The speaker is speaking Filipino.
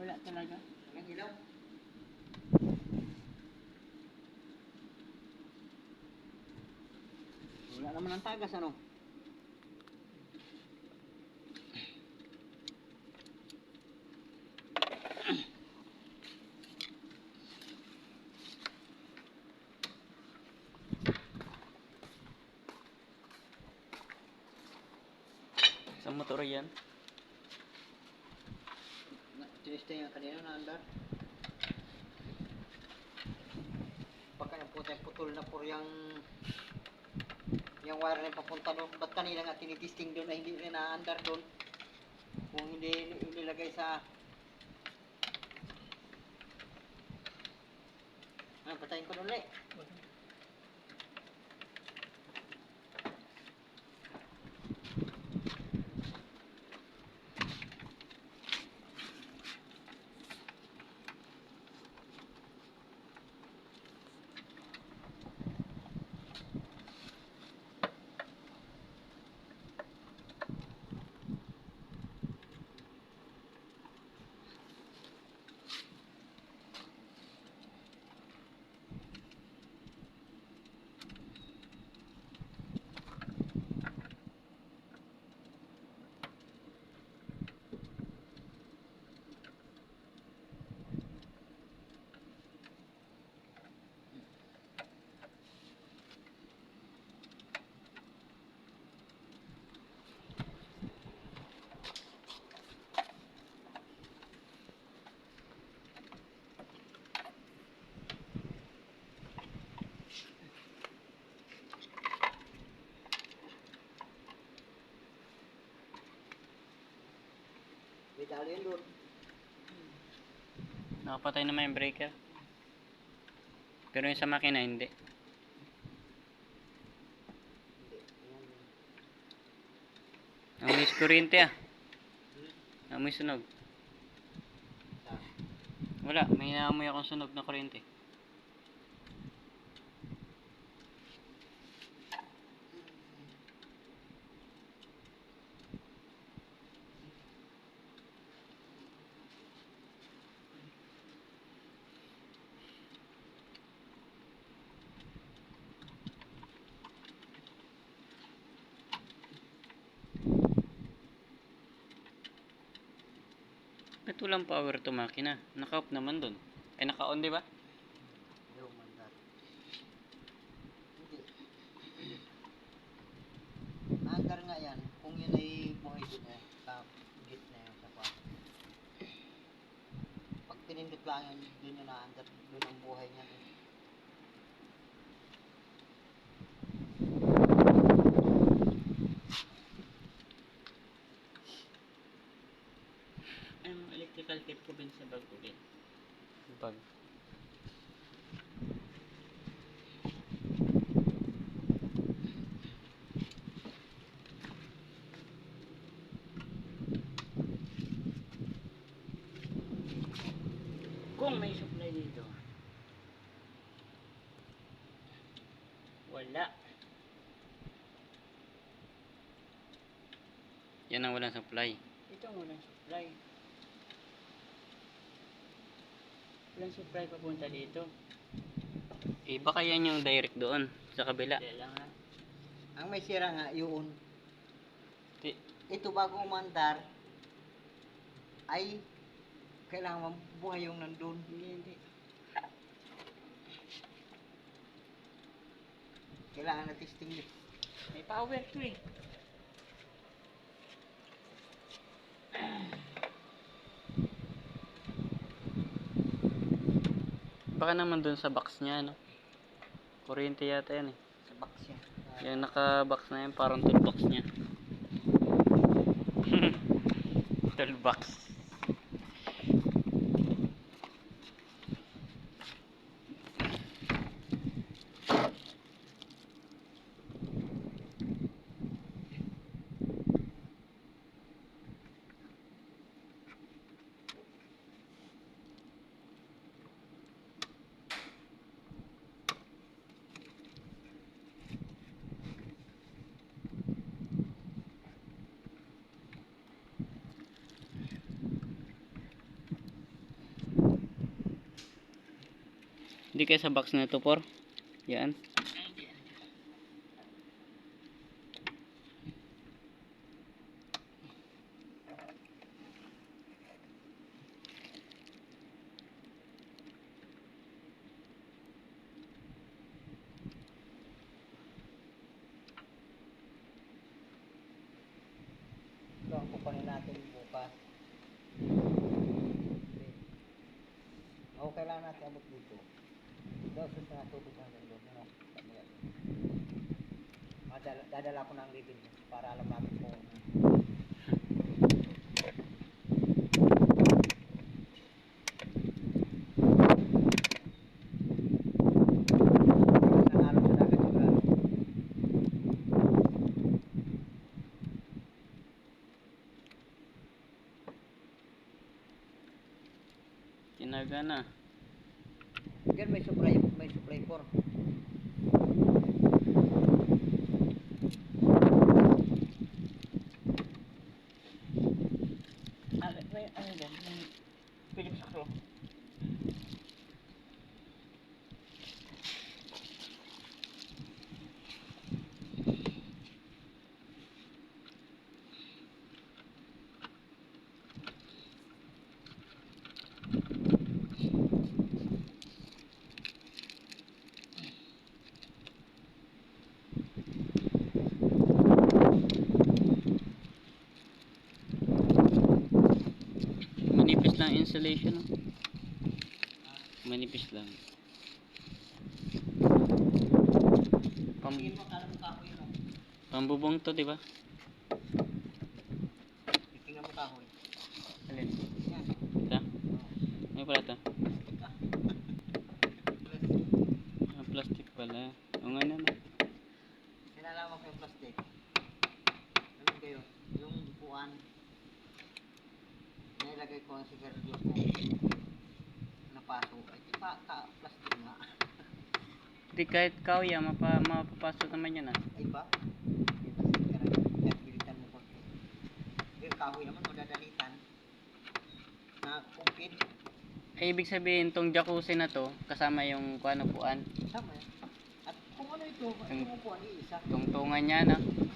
Wala talaga. Walang ilaw. Wala naman ang tagas, ano? Sa motor yan. Tinista yung kanina na andar. Baka yung putol na por yung wire na papunta doon. Ba't kanina nga tinitisting doon na hindi rin na-andar doon? Kung hindi ilagay sa... patayin ko doon ulit. May yun doon. Nakapatay naman yung breaker. Pero yung sa makina hindi. Amoy kuryente ah. Amoy sunog. Wala, may naamoy akong sunog na kuryente. Ba't walang power to makina? Naka-off naman dun. Ay naka-on diba? Ayaw mandar. Hindi. Andar nga yan. Kung yun ay buhay din eh. Sa gitna yun sa pa. Pag pinindot lang yun, dun yun na-andar. Dun ang buhay niya. Ang electrical tape ko din sa bag ko din. Bag. Kung may supply dito. Wala. Yan ang walang supply. Ito ang walang supply. Walang supply papunta dito. Eh baka yan yung direct doon sa kabila. Hindi lang ha. Ang may sira nga yun. Di- Ito bago umandar ay kailangan mabuhay yung nandun. Hindi. Kailangan na testing nito. May power to eh. Baka naman doon sa box niya no. Kuryente yata yan eh. Sa box yan. Yung naka-box na yan parang toolbox niya. Toolbox. Hindi kaya sa box na ito, por. Yan. Ito ang kukunin natin bukas. Okay lang natin abot dito. Daw sus na tubig hanggang doon. Ano? Dadala ko ng libin para alam natin kung nanalo sa dagat sigurado. Tinaga na. Diyan may supply for. Ano yan? May Philips screw. Manipis lang insulation. Oh. Manipis lang. Pam Tingin mo kala mo kahoy yun. pambubong to, di ba? Tingnan mo kahoy. Alin? Yan. Ito? Ano pala ito? Ah, plastic pala. O nga naman. Sinalaman ko yung plastic. Ano kayo? Yung upuan. Nilagay ko ang sigarilyo ko. Napaso. Ay, di pa plastic nga. Di kahit kawya, mapapasok naman yan ah. Ay ba? May plastic ka na. Kahit bilitan mo konti. Yung kahoy naman madadalitan. Na kumpid. Ay, ibig sabihin, tong jacuzzi na to, kasama yung kuano puan. Tama yan. At kung ano ito, Yung- yung upuan, iisa. Tungtungan niya na. Hmm.